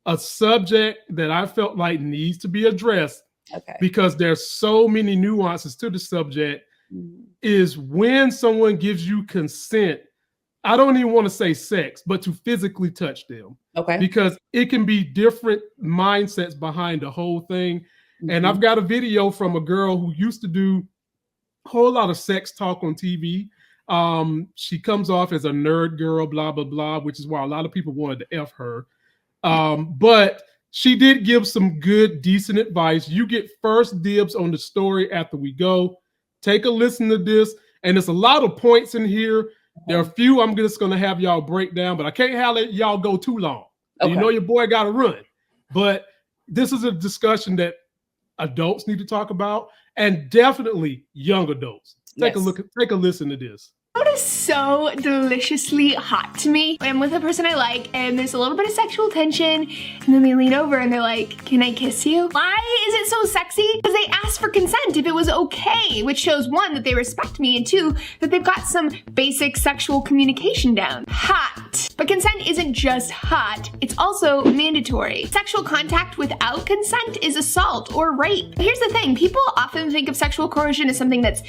a subject that I felt like needs to be addressed because there's so many nuances to the subject is when someone gives you consent. I don't even want to say sex, but to physically touch them. Okay. Because it can be different mindsets behind the whole thing. And I've got a video from a girl who used to do a whole lot of sex talk on TV. She comes off as a nerd girl, blah, blah, blah, which is why a lot of people wanted to F her. But she did give some good, decent advice. You get first dibs on the story after we go. Take a listen to this. And there's a lot of points in here. There are a few I'm just going to have y'all break down, but I can't have y'all go too long. Okay. You know your boy got to run. But this is a discussion that adults need to talk about, and definitely young adults. Take a look, take a listen to this. What is so deliciously hot to me? I'm with a person I like and there's a little bit of sexual tension and then they lean over and they're like, can I kiss you? Why is it so sexy? Because they asked for consent if it was okay, which shows one, that they respect me, and two, that they've got some basic sexual communication down. Hot. But consent isn't just hot, it's also mandatory. Sexual contact without consent is assault or rape. Here's the thing, people often think of sexual coercion as something that's,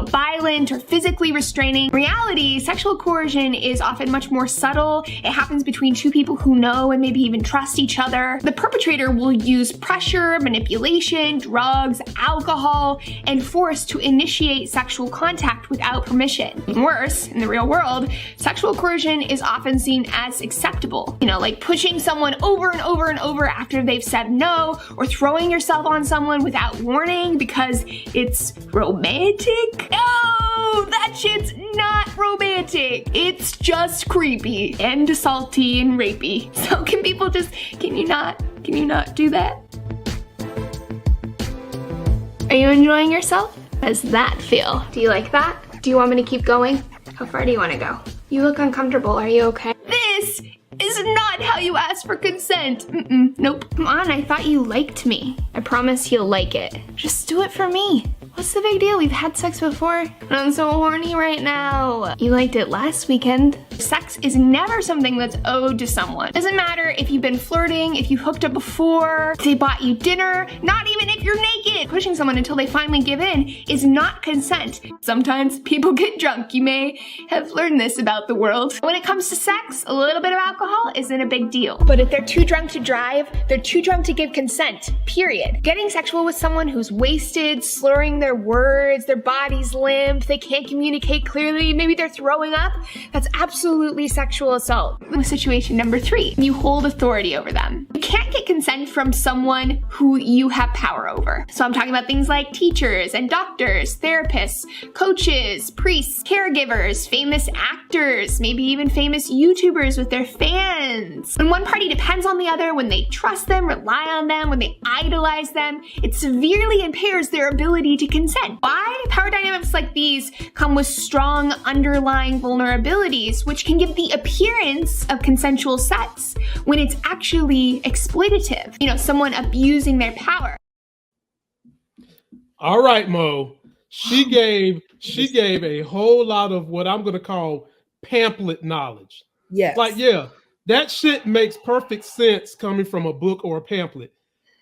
violent or physically restraining. In reality, sexual coercion is often much more subtle. It happens between two people who know and maybe even trust each other. The perpetrator will use pressure, manipulation, drugs, alcohol, and force to initiate sexual contact without permission. Worse, in the real world, sexual coercion is often seen as acceptable. Like pushing someone over and over and over after they've said no, or throwing yourself on someone without warning because it's romantic. No, that shit's not romantic. It's just creepy and salty and rapey. So can you not do that? Are you enjoying yourself? How does that feel? Do you like that? Do you want me to keep going? How far do you want to go? You look uncomfortable. Are you okay? This is not how you ask for consent. Nope. Come on, I thought you liked me. I promise you'll like it. Just do it for me. What's the big deal? We've had sex before. I'm so horny right now. You liked it last weekend. Sex is never something that's owed to someone. Doesn't matter if you've been flirting, if you hooked up before, if they bought you dinner, not even if you're naked. Pushing someone until they finally give in is not consent. Sometimes people get drunk. You may have learned this about the world. When it comes to sex, a little bit of alcohol isn't a big deal. But if they're too drunk to drive, they're too drunk to give consent, period. Getting sexual with someone who's wasted, slurring their words, their body's limp, they can't communicate clearly, maybe they're throwing up, that's absolutely sexual assault. Situation number 3, you hold authority over them. You can't get consent from someone who you have power over. So I'm talking about things like teachers and doctors, therapists, coaches, priests, caregivers, famous actors, maybe even famous YouTubers with their fans. When one party depends on the other, when they trust them, rely on them, when they idolize them, it severely impairs their ability to consent. Why? Power dynamics like these come with strong underlying vulnerabilities, which can give the appearance of consensual sex when it's actually exploitative. Someone abusing their power. All right, Mo. She gave a whole lot of what I'm going to call pamphlet knowledge. Yes. That shit makes perfect sense coming from a book or a pamphlet.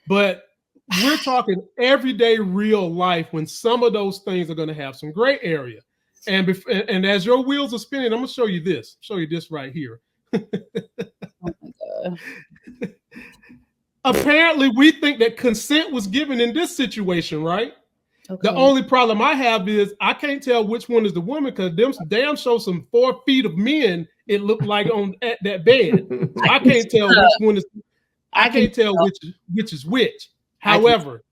But we're talking everyday real life when some of those things are going to have some gray area. And as your wheels are spinning, I'm going to show you this. Show you this right here. Oh my God. Apparently, we think that consent was given in this situation, right? Okay. The only problem I have is I can't tell which one is the woman because them damn show some 4 feet of men it looked like at that bed. I can't tell which one is. I can't tell which is which. However,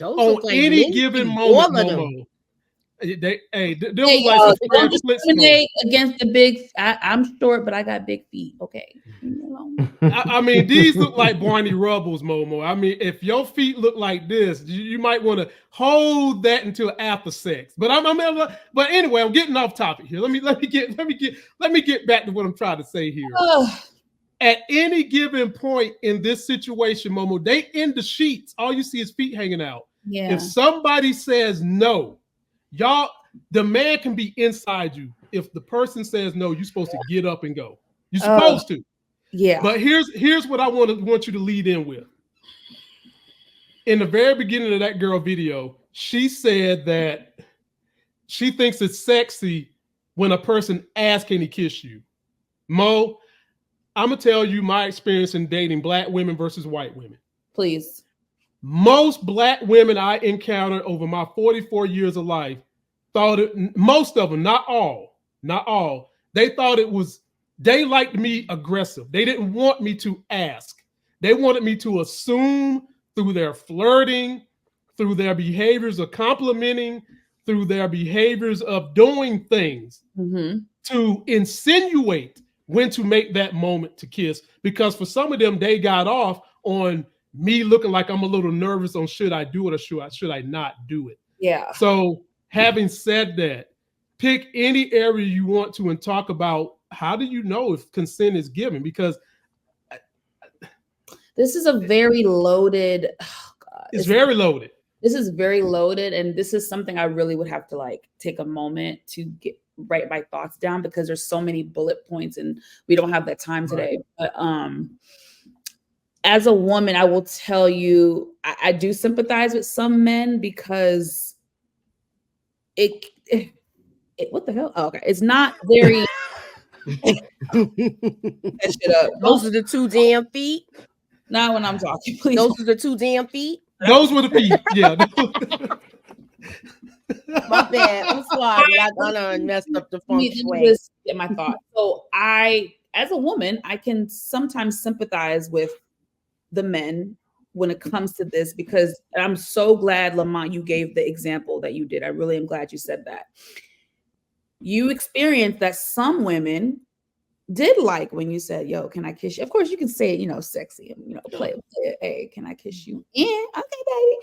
on any given moment, Momo, don't discriminate against the big. I'm short, but I got big feet. Okay. I mean, these look like Barney Rubbles, Momo. I mean, if your feet look like this, you might want to hold that until after sex. But but anyway, I'm getting off topic here. Let me get back to what I'm trying to say here. At any given point in this situation, Momo, they in the sheets. All you see is feet hanging out. Yeah. If somebody says no, the man can be inside you. If the person says no, you're supposed to get up and go. You're supposed to. Yeah. But here's what I want you to lead in with. In the very beginning of that girl video, she said that she thinks it's sexy when a person asks, can he kiss you? Mo, I'm going to tell you my experience in dating Black women versus white women. Please. Most Black women I encountered over my 44 years of life thought it, most of them, not all, they thought it was, they liked me aggressive. They didn't want me to ask. They wanted me to assume through their flirting, through their behaviors of complimenting, through their behaviors of doing things to insinuate when to make that moment to kiss. Because for some of them, they got off on me looking like I'm a little nervous on should I do it or should I not do it. Yeah. So having said that, pick any area you want to and talk about how do you know if consent is given? Because this is a very loaded. Oh God, it's very loaded. This is very loaded, and this is something I really would have to like take a moment to write my thoughts down because there's so many bullet points, and we don't have that time today. Right. But as a woman, I will tell you, I do sympathize with some men because it what the hell? Oh, okay, it's not very. That shit up. Those are the two damn feet. Not when I'm talking, please. Those are the two damn feet. Those were the feet. Yeah. My bad. I'm sorry. I done messed up the feng shui. Just get my thoughts. So as a woman, I can sometimes sympathize with the men when it comes to this because I'm so glad, Lamont, you gave the example that you did. I really am glad you said that. You experienced that some women did like when you said, yo, can I kiss you? Of course, you can say it, sexy and, play it. Hey, can I kiss you? Yeah, okay, baby.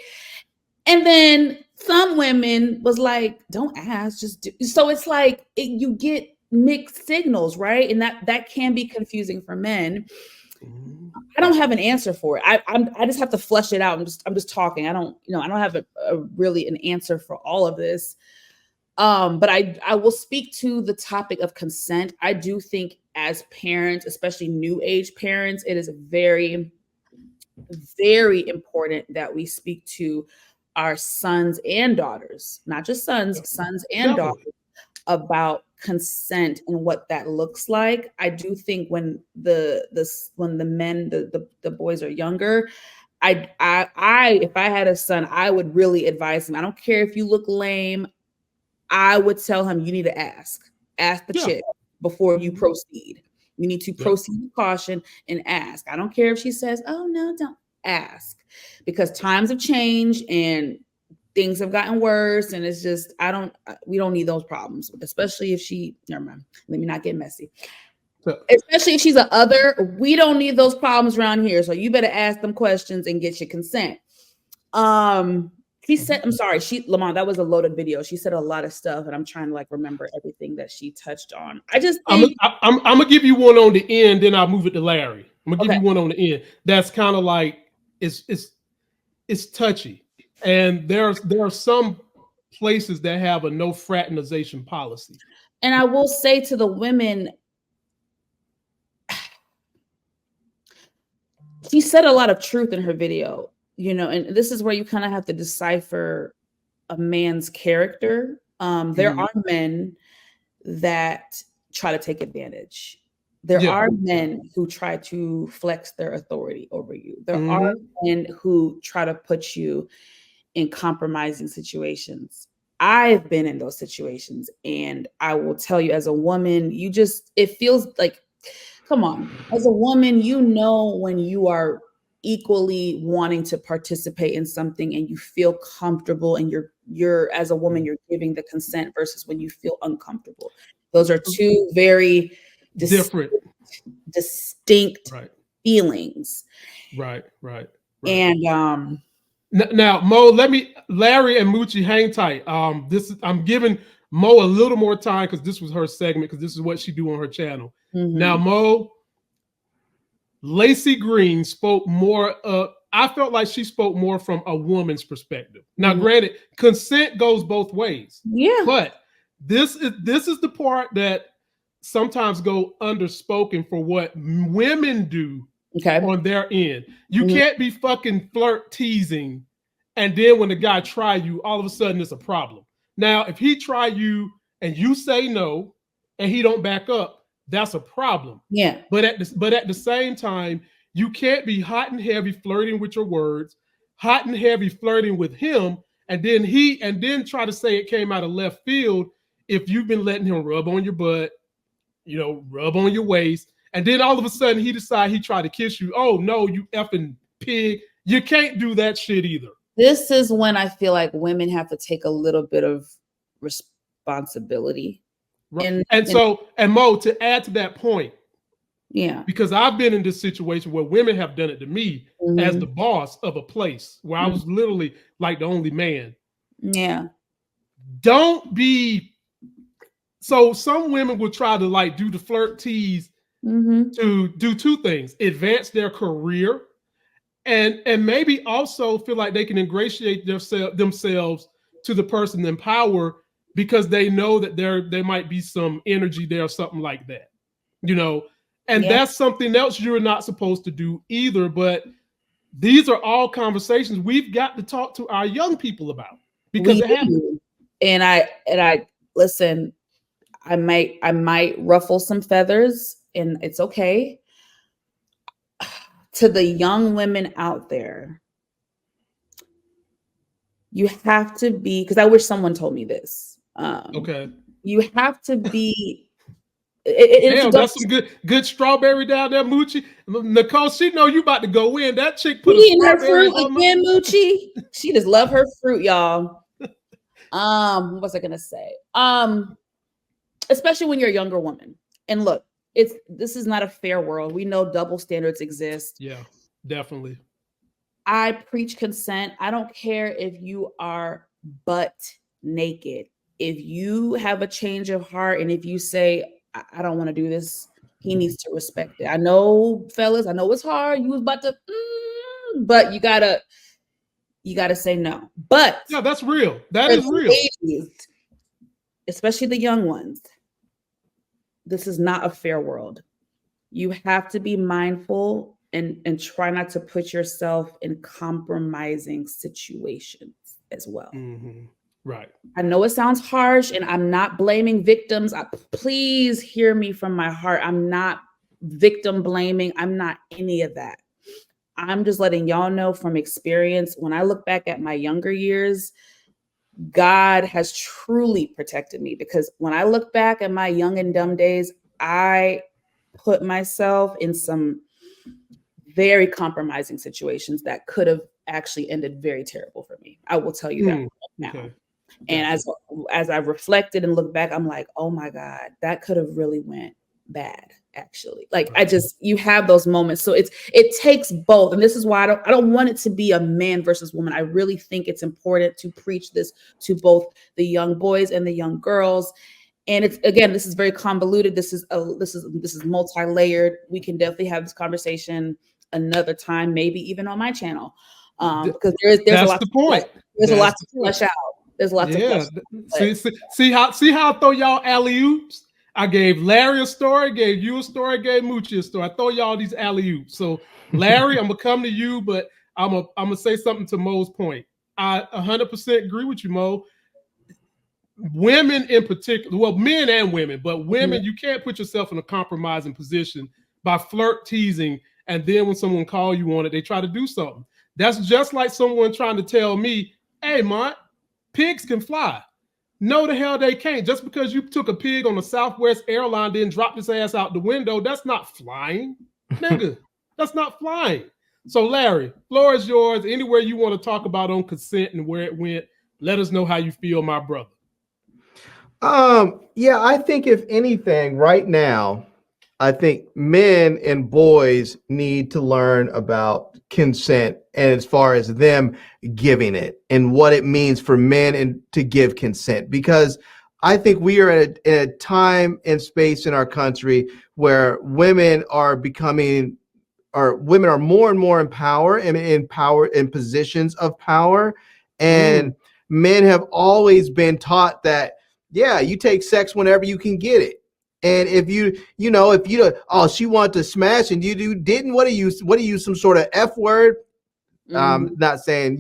And then some women was like, don't ask, just do. So it's like you get mixed signals, right? And that can be confusing for men. I don't have an answer for it. I just have to flesh it out. I'm just talking. I don't have a really an answer for all of this. But I will speak to the topic of consent. I do think as parents, especially new age parents, it is very, very important that we speak to our sons and daughters, not just sons and daughters, about consent and what that looks like. I do think when the boys are younger, if I had a son, I would really advise him. I don't care if you look lame. I would tell him you need to ask the chick before you proceed. You need to proceed with caution and ask. I don't care if she says, oh no, don't ask, because times have changed and things have gotten worse. And it's just, we don't need those problems, especially if never mind, let me not get messy. Especially if she's an other, we don't need those problems around here. So you better ask them questions and get your consent. He said, I'm sorry, Lamont, that was a loaded video. She said a lot of stuff, and I'm trying to remember everything that she touched on. I'm gonna give you one on the end, then I'll move it to Larry. I'm gonna give you one on the end. That's kind of like it's touchy, and there are some places that have a no fraternization policy. And I will say to the women, she said a lot of truth in her video. And this is where you kind of have to decipher a man's character. There are men that try to take advantage. There are men who try to flex their authority over you. There are men who try to put you in compromising situations. I've been in those situations, and I will tell you, as a woman, it feels like, come on, as a woman, when you are equally wanting to participate in something and you feel comfortable, and you're as a woman, you're giving the consent versus when you feel uncomfortable. Those are two very distinct feelings. Right. And now, Mo, Larry and Moochie, hang tight. I'm giving Mo a little more time because this was her segment, because this is what she do on her channel. Now, Mo, Lacey Green spoke more. I felt like she spoke more from a woman's perspective. Now, granted, consent goes both ways. Yeah. But this is the part that sometimes go underspoken for what women do Okay. on their end. You can't be fucking flirt teasing, and then when the guy try you, all of a sudden it's a problem. Now, if he try you and you say no, and he don't back up, that's a problem. Yeah. But at the same time, you can't be hot and heavy flirting with your words, hot and heavy flirting with him, and then try to say it came out of left field if you've been letting him rub on your butt, rub on your waist, and then all of a sudden he decide he tried to kiss you. Oh no, you effing pig. You can't do that shit either. This is when I feel like women have to take a little bit of responsibility. Right. And Mo, to add to that point, yeah, because I've been in this situation where women have done it to me as the boss of a place where I was literally like the only man. Yeah. Don't be. So some women will try to like do the flirt tease to do two things: advance their career, and maybe also feel like they can ingratiate themselves to the person in power because they know that there might be some energy there or something like that, and that's something else you're not supposed to do either. But these are all conversations we've got to talk to our young people about because it happens. And I listen. I might ruffle some feathers, and it's okay. To the young women out there, you have to be, because I wish someone told me this. Okay. You have to be. Damn, that's some good strawberry down there, Moochie. Nicole, she know you about to go in. That chick put eating her fruit again, Moochie. She just love her fruit, y'all. What was I gonna say? Especially when you're a younger woman. And look, this is not a fair world. We know double standards exist. Yeah, definitely. I preach consent. I don't care if you are butt naked. If you have a change of heart and if you say, I don't want to do this, he needs to respect it. I know, fellas, I know it's hard. You was about to, but you gotta say no. But yeah, that's real. That is real. Ladies, especially the young ones, this is not a fair world. You have to be mindful and try not to put yourself in compromising situations as well. Right. I know it sounds harsh, and I'm not blaming victims. Please hear me from my heart. I'm not victim blaming. I'm not any of that. I'm just letting y'all know from experience. When I look back at my younger years, God has truly protected me, because when I look back at my young and dumb days, I put myself in some very compromising situations that could have actually ended very terrible for me. I will tell you that now. Okay. And as I reflected and looked back, I'm like, oh my God, that could have really went bad, actually. Like, you have those moments. So it takes both. And this is why I don't want it to be a man versus woman. I really think it's important to preach this to both the young boys and the young girls. And this is very convoluted. This is multi-layered. We can definitely have this conversation another time, maybe even on my channel. Because there's a lot. There's a lot to flesh out. There's a lot to flesh out. See how I throw y'all alley-oops? I gave Larry a story, gave you a story, gave Moochie a story. I throw y'all these alley-oops. So Larry, I'm gonna come to you, but I'm gonna say something to Mo's point. I 100% agree with you, Mo. Women in particular, well, men and women, but women, you can't put yourself in a compromising position by flirt teasing, and then when someone calls you on it, they try to do something. That's just like someone trying to tell me, hey, Mont, pigs can fly. No, the hell they can't. Just because you took a pig on a Southwest airline, then dropped his ass out the window, that's not flying. Nigga, that's not flying. So Larry, floor is yours. Anywhere you want to talk about on consent and where it went, let us know how you feel, my brother. Yeah, I think if anything right now, I think men and boys need to learn about consent, and as far as them giving it and what it means for men and to give consent, because I think we are at a time and space in our country where women are more and more in power and in positions of power, and men have always been taught that, yeah, you take sex whenever you can get it. And if she wanted to smash and you didn't, what do you some sort of F word? Not saying,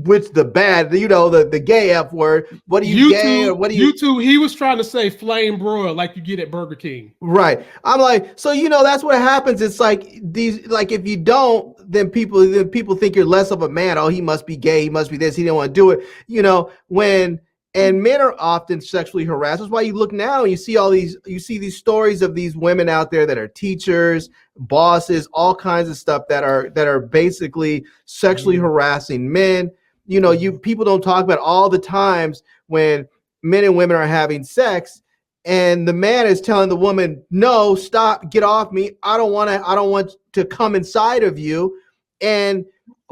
which the bad, the gay F word. What are you gay, or what do you? YouTube, he was trying to say flame broil like you get at Burger King. Right. I'm like, so that's what happens. It's like if you don't, then people think you're less of a man. Oh, he must be gay, he must be this, he didn't want to do it. And men are often sexually harassed. That's why you look now and you see these stories of these women out there that are teachers, bosses, all kinds of stuff that are basically sexually harassing men. People don't talk about all the times when men and women are having sex and the man is telling the woman, no, stop, get off me. I don't want to come inside of you. And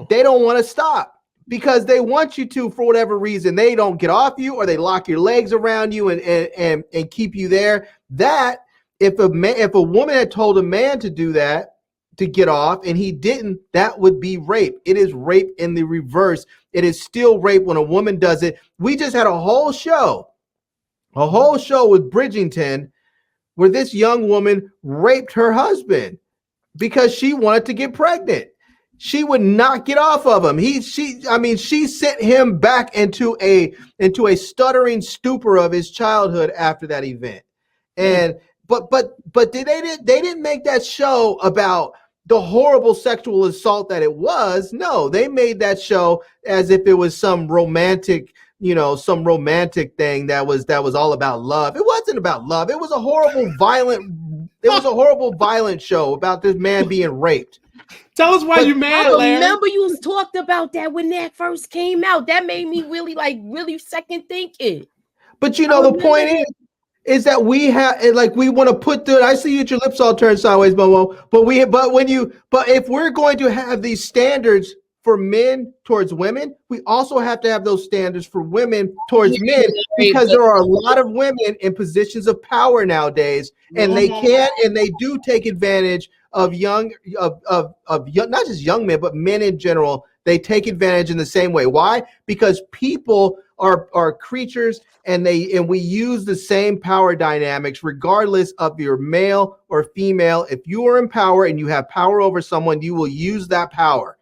they don't want to stop. Because they want you to, for whatever reason, they don't get off you, or they lock your legs around you and keep you there. That if a woman had told a man to do that, to get off, and he didn't, that would be rape. It is rape in the reverse. It is still rape when a woman does it. We just had a whole show with Bridgerton, where this young woman raped her husband because she wanted to get pregnant. She would not get off of him. She sent him back into a stuttering stupor of his childhood after that event. And but they didn't make that show about the horrible sexual assault that it was. No, they made that show as if it was some romantic thing that was all about love. It wasn't about love. It was a horrible violent show about this man being raped. Tell us why you mad, Larry. I remember you talked about that when that first came out. That made me really second thinking. But the point is that we want to put I see your lips all turned sideways, Momo. But if we're going to have these standards for men towards women, we also have to have those standards for women towards men, because there are a lot of women in positions of power nowadays, and they do take advantage of young, not just young men, but men in general. They take advantage in the same way. Why? Because people are creatures, and we use the same power dynamics regardless of you're male or female. If you are in power and you have power over someone, you will use that power.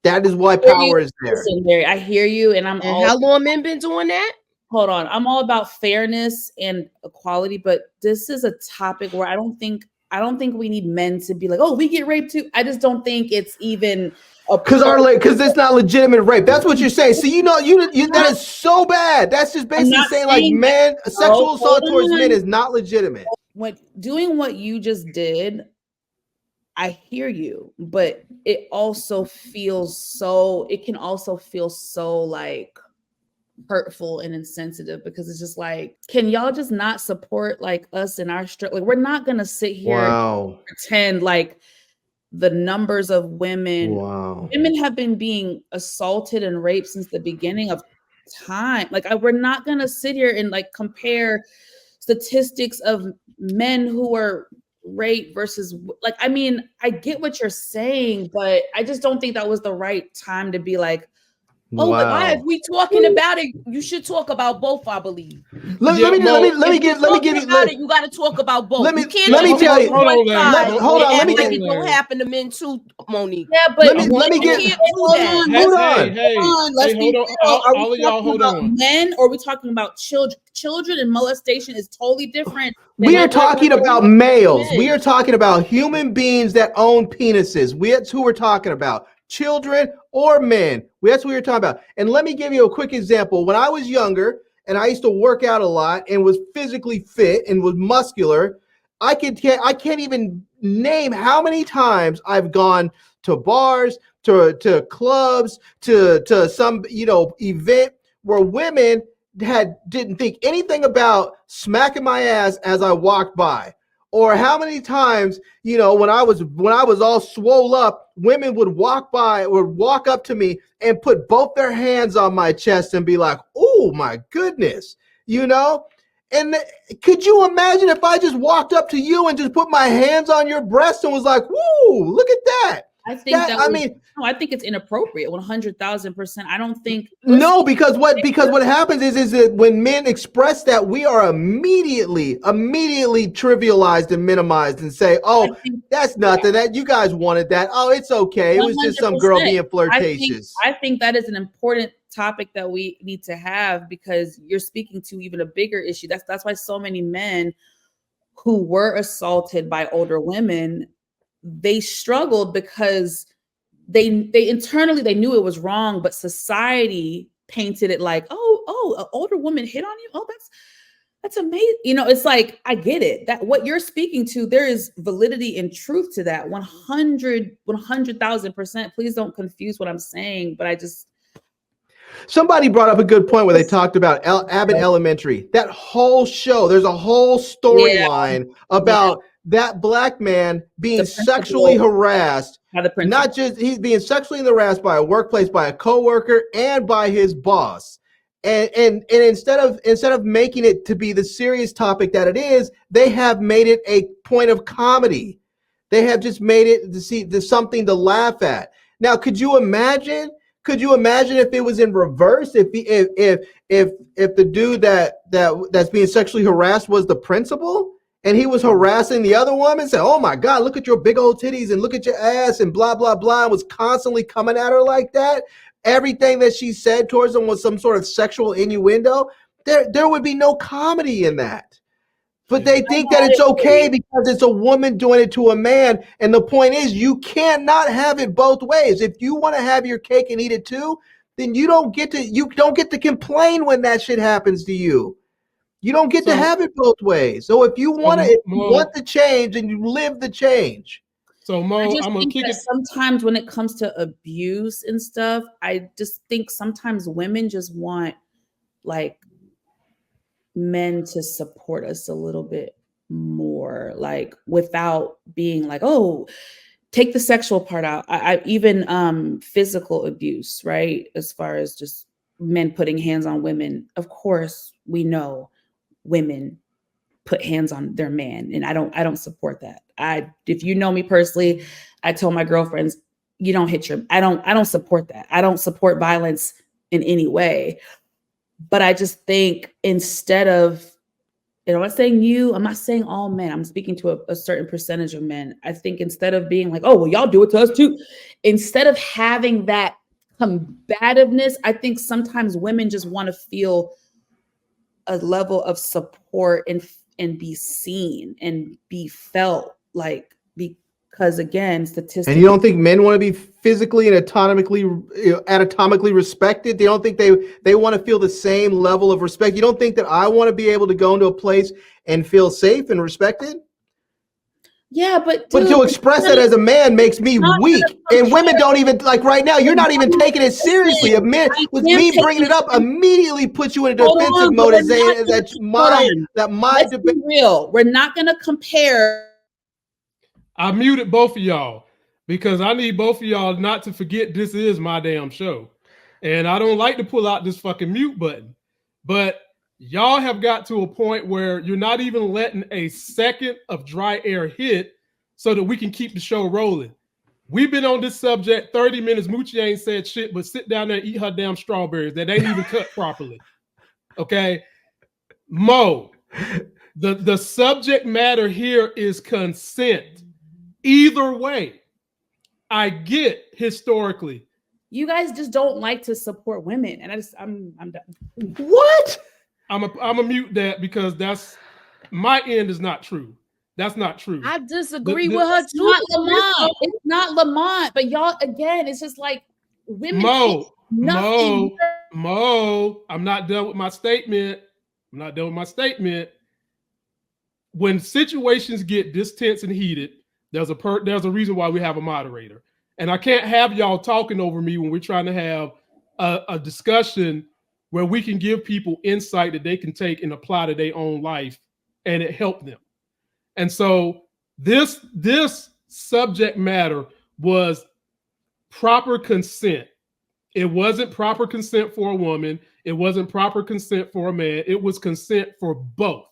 That is why power is there. Listen, Larry, I hear you, and how long men been doing that? Hold on, I'm all about fairness and equality, but this is a topic where I don't think we need men to be like, oh, we get raped too. I just don't think it's even because it's not legitimate rape. That's what you're saying. So that is so bad. That's just basically saying like men, sexual assault towards men is not legitimate. When doing what you just did, I hear you, but it can also feel so like hurtful and insensitive, because it's just like, can y'all just not support like us in our struggle? Like, we're not gonna sit here and pretend like the numbers of women have been being assaulted and raped since the beginning of time. Like, we're not gonna sit here and like compare statistics of men who are raped versus like, I mean, I get what you're saying, but I just don't think that was the right time to be like, oh, why if we talking about it, you should talk about both, I believe. Let me give you. You got to talk about both. Let me tell you. Hold on. Let me get it. Don't happen to men too, Monique. Yeah, but let me get. Hold on. Let's be real. All of y'all, hold on. Men, or are we talking about children? Children and molestation is totally different. We are talking about males. We are talking about human beings that own penises. That's who we're talking about. Children or men. That's what we're talking about. And let me give you a quick example. When I was younger and I used to work out a lot and was physically fit and was muscular, I can't even name how many times I've gone to bars, to clubs, to some event where women didn't think anything about smacking my ass as I walked by. Or how many times, when I was all swole up, women would walk up to me and put both their hands on my chest and be like, "Oh my goodness," And could you imagine if I just walked up to you and just put my hands on your breast and was like, "Woo, look at that"? I think I think it's inappropriate. 100,000%. I don't think. No, because what happens is that when men express that, we are immediately trivialized and minimized and say, "Oh, that's nothing. That you guys wanted that. Oh, it's okay. It was just some girl being flirtatious." I think that is an important topic that we need to have, because you're speaking to even a bigger issue. That's why so many men who were assaulted by older women, they struggled because they internally they knew it was wrong, but society painted it like, oh, an older woman hit on you. Oh, that's amazing. You know, it's like, I get it. That what you're speaking to, there is validity and truth to that. 100,000%. Please don't confuse what I'm saying, but somebody brought up a good point where they talked about Abbott Elementary. That whole show, there's a whole storyline about that black man being sexually harassed. Not just he's being sexually harassed by a workplace, by a coworker, and by his boss. And instead of making it to be the serious topic that it is, they have made it a point of comedy. They have just made it to something to laugh at. Now, could you imagine if it was in reverse? If the dude that's being sexually harassed was the principal, and he was harassing the other woman, saying, "Oh my God, look at your big old titties and look at your ass," and blah blah blah, and was constantly coming at her like that. Everything that she said towards him was some sort of sexual innuendo. There would be no comedy in that. But they think that it's okay because it's a woman doing it to a man. And the point is, you cannot have it both ways. If you want to have your cake and eat it too, then you don't get to complain when that shit happens to you. You don't get to have it both ways. So if you want the change, and you live the change. So Mo, I'm gonna kick it. Sometimes when it comes to abuse and stuff, I just think sometimes women just want like men to support us a little bit more, like without being like, oh, take the sexual part out. I even physical abuse, right? As far as just men putting hands on women. Of course, we know women put hands on their man, and I don't support that. If you know me personally, I told my girlfriends, you don't hit your, I don't support that. I don't support violence in any way. But I just think instead of, and I'm not saying you, I'm not saying all men, I'm speaking to a certain percentage of men. I think instead of being like, oh, well, y'all do it to us too. Instead of having that combativeness, I think sometimes women just want to feel a level of support and be seen and be felt, like, because again, statistically. And you don't think men want to be physically and anatomically respected? They don't think they want to feel the same level of respect? You don't think that I want to be able to go into a place and feel safe and respected? Yeah, but to express that as a man makes me weak. And women don't even, like right now, you're not even taking it seriously. A man, with me bringing it up, immediately puts you in a defensive mode and saying that my debate. Real. We're not going to compare. I muted both of y'all because I need both of y'all not to forget this is my damn show. And I don't like to pull out this fucking mute button. But y'all have got to a point where you're not even letting a second of dry air hit so that we can keep the show rolling. We've been on this subject 30 minutes. Moochie ain't said shit, but sit down there and eat her damn strawberries that ain't even cut properly. Okay? Mo, the subject matter here is consent. Either way, I get historically. You guys just don't like to support women. And I'm done. What? I'm a mute that because that's my end is not true. That's not true. I disagree with her too. Not Lamont. It's not Lamont. But y'all, again, it's just like women. Mo, I'm not done with my statement. When situations get this tense and heated, there's a reason why we have a moderator. And I can't have y'all talking over me when we're trying to have a discussion where we can give people insight that they can take and apply to their own life and it help them. And so this subject matter was proper consent. It wasn't proper consent for a woman. It wasn't proper consent for a man. It was consent for both.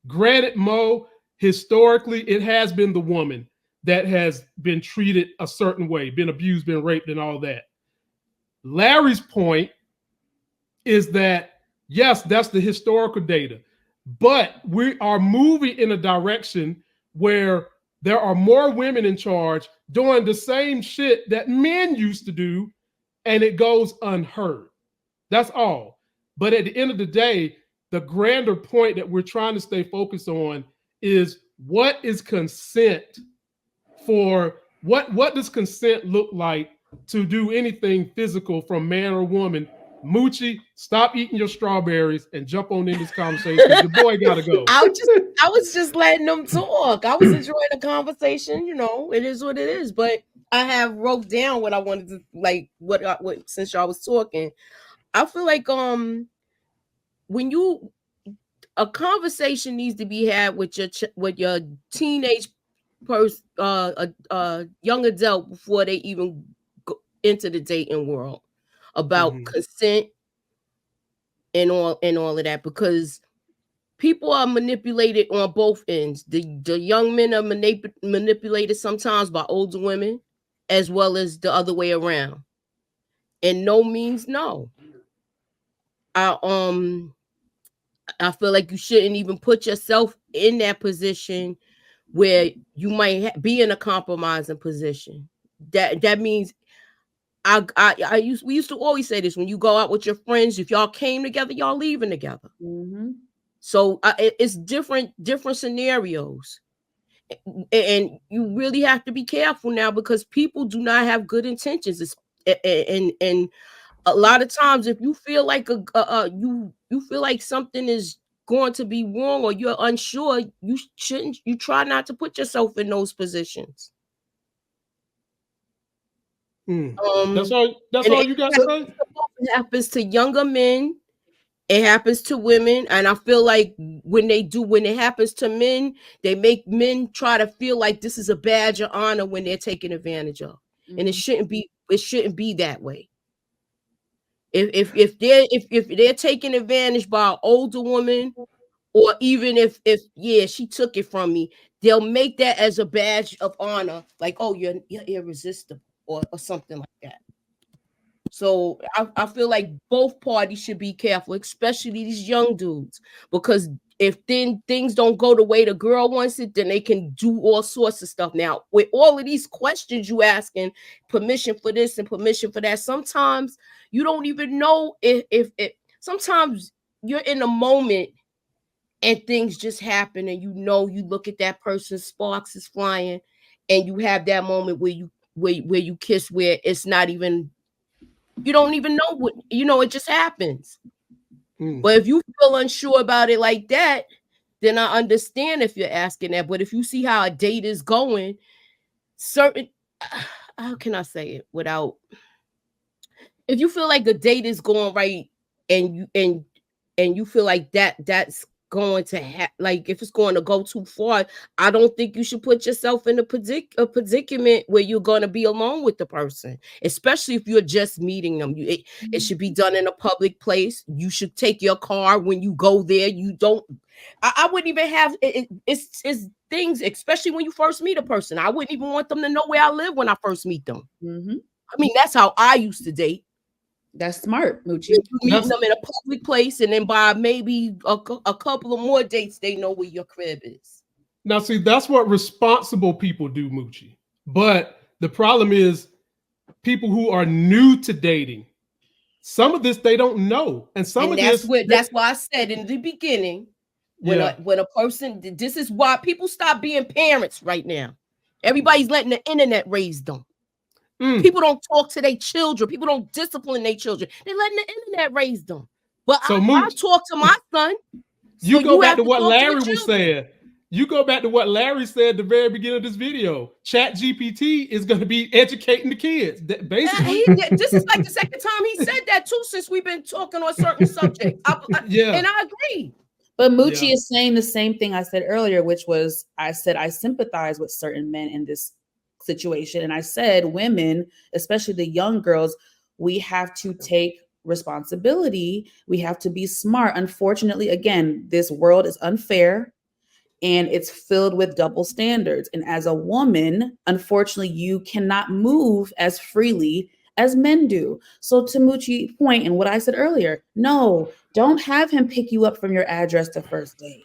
Granted, Mo, historically, it has been the woman that has been treated a certain way, been abused, been raped, and all that. Larry's point is that, yes, that's the historical data, but we are moving in a direction where there are more women in charge doing the same shit that men used to do, and it goes unheard. That's all. But at the end of the day, the grander point that we're trying to stay focused on is, what is consent for, what does consent look like to do anything physical from man or woman? Moochie, stop eating your strawberries and jump on in this conversation. Your boy gotta go. I was just letting them talk. I was enjoying the conversation. You know, it is what it is. But I have wrote down what I wanted to, like, what since y'all was talking. I feel like when a conversation needs to be had with your teenage person, young adult, before they even go into the dating world, about consent and all of that, because people are manipulated on both ends. The young men are manipulated sometimes by older women, as well as the other way around. And no means no. I feel like you shouldn't even put yourself in that position where you might be in a compromising position. That means we used to always say this: when you go out with your friends, if y'all came together, y'all leaving together. So it's different scenarios, and you really have to be careful now, because people do not have good intentions. And a lot of times, if you feel like you feel like something is going to be wrong, or you're unsure, you try not to put yourself in those positions. That's all you got to say? It happens to younger men, it happens to women, and I feel like when it happens to men, they make men try to feel like this is a badge of honor when they're taken advantage of. And it shouldn't be that way. If they're taking advantage by an older woman, or even if she took it from me, they'll make that as a badge of honor, like, oh, you're irresistible, or something like that. So I feel like both parties should be careful, especially these young dudes, because if then things don't go the way the girl wants it, then they can do all sorts of stuff. Now, with all of these questions you asking, permission for this and permission for that, sometimes you don't even know if sometimes you're in a moment and things just happen, and you look at that person, sparks is flying, and you have that moment where you kiss, where it's not even, you don't even know what, it just happens. But if you feel unsure about it like that, then I understand if you're asking that. But if you see how a date is going, how can I say it without, if you feel like a date is going right, and you feel like that's going to like, if it's going to go too far, I don't think you should put yourself in a predicament where you're going to be alone with the person, especially if you're just meeting them. It should be done in a public place. You should take your car when you go there. You don't, I wouldn't even have it's things, especially when you first meet a person. I wouldn't even want them to know where I live when I first meet them. I mean, that's how I used to date. That's smart, Moochie. Meeting them in a public place, and then by maybe a couple of more dates, they know where your crib is. Now, see, that's what responsible people do, Moochie. But the problem is, people who are new to dating, some of this they don't know, and that's why I said in the beginning, when a person, this is why people stop being parents right now. Everybody's letting the internet raise them. People don't talk to their children. People don't discipline their children. They're letting the internet raise them. But I talk to my son. You go back to what Larry was saying. You go back to what Larry said at the very beginning of this video. ChatGPT is going to be educating the kids. Basically, this is like the second time he said that too, since we've been talking on certain subjects. And I agree. But Moochie is saying the same thing I said earlier, which was, I said I sympathize with certain men in this situation. And I said, women, especially the young girls, we have to take responsibility. We have to be smart. Unfortunately, again, this world is unfair. and it's filled with double standards. And as a woman, unfortunately, you cannot move as freely as men do. So to Moochie's point and what I said earlier, no, don't have him pick you up from your address to first date.